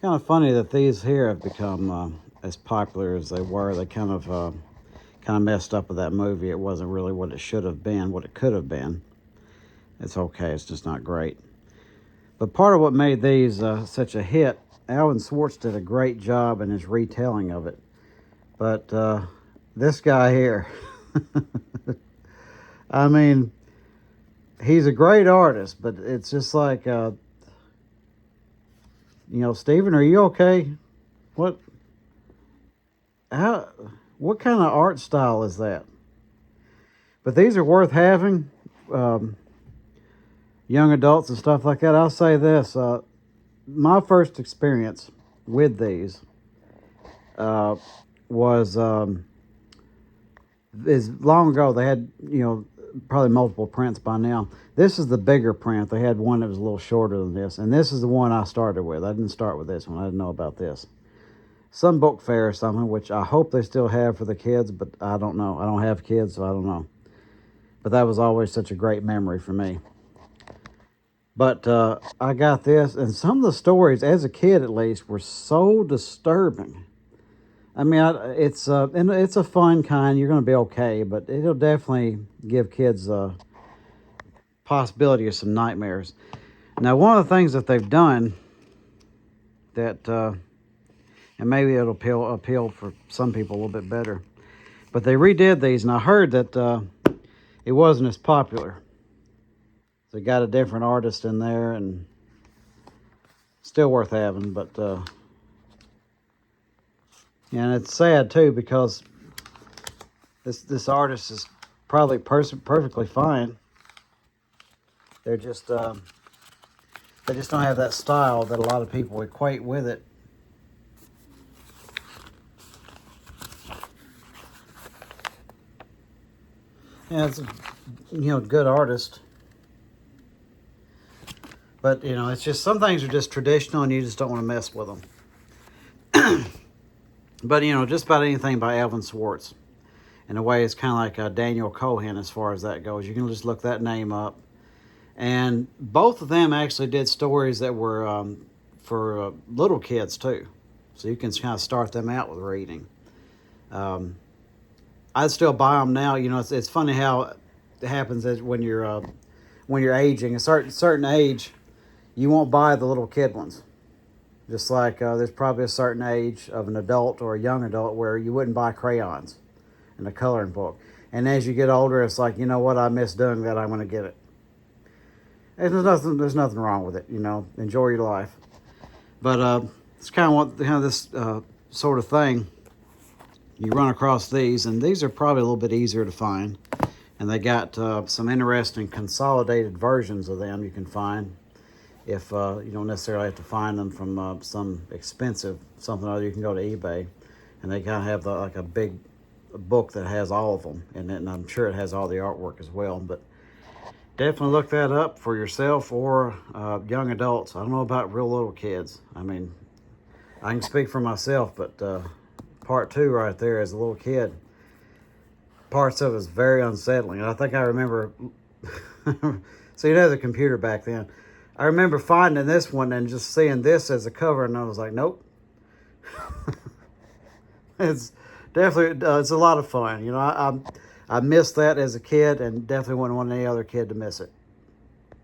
Kind of funny that these here have become as popular as they were. They kind of messed up with that movie. It wasn't really what it should have been, what it could have been. It's okay. It's just not great. But part of what made these such a hit, Alvin Schwartz did a great job in his retelling of it. But this guy here, I mean, he's a great artist, but it's just like, Stephen, are you okay? What, how, what kind of art style is that? But these are worth having. Um, Young adults and stuff like that. I'll say this: my first experience with these uh, was is long ago. They had probably multiple prints by now. This is the bigger print. They had one that was a little shorter than this, and this is the one I started with. I didn't start with this one. I didn't know about this. Some book fair or something, which I hope they still have for the kids, but I don't know. I don't have kids, so I don't know. But that was always such a great memory for me. But I got this, and some of the stories, as a kid at least, were so disturbing. I mean, and it's a fun kind. You're going to be okay, but it'll definitely give kids a possibility of some nightmares. Now, one of the things that they've done that, and maybe it'll appeal for some people a little bit better, but they redid these, and I heard that it wasn't as popular. They got a different artist in there, and still worth having. But and it's sad too, because this artist is probably perfectly fine. They're just they just don't have that style that a lot of people equate with it. Yeah, it's a good artist. But, it's just some things are just traditional and you just don't want to mess with them. But, just about anything by Alvin Schwartz. In a way, it's kind of like Daniel Cohen as far as that goes. You can just look that name up. And both of them actually did stories that were for little kids, too. So you can kind of start them out with reading. I'd still buy them now. It's funny how it happens as when you're aging. A certain age, you won't buy the little kid ones. Just like there's probably a certain age of an adult or a young adult where you wouldn't buy crayons in a coloring book. And as you get older, it's like, you know what, I miss doing that, I'm going to get it. And there's nothing wrong with it, enjoy your life. But it's kind of this sort of thing. You run across these, and these are probably a little bit easier to find. And they got some interesting consolidated versions of them you can find. If you don't necessarily have to find them from some expensive something or other, you can go to eBay, and they kind of have like a big book that has all of them in it, and I'm sure it has all the artwork as well. But definitely look that up for yourself or young adults. I don't know about real little kids. I mean, I can speak for myself, but part two right there as a little kid, parts of it is very unsettling. And I think I remember, so you know the computer back then. I remember finding this one and just seeing this as a cover, and I was like, nope. It's definitely, it's a lot of fun. I missed that as a kid, and definitely wouldn't want any other kid to miss it.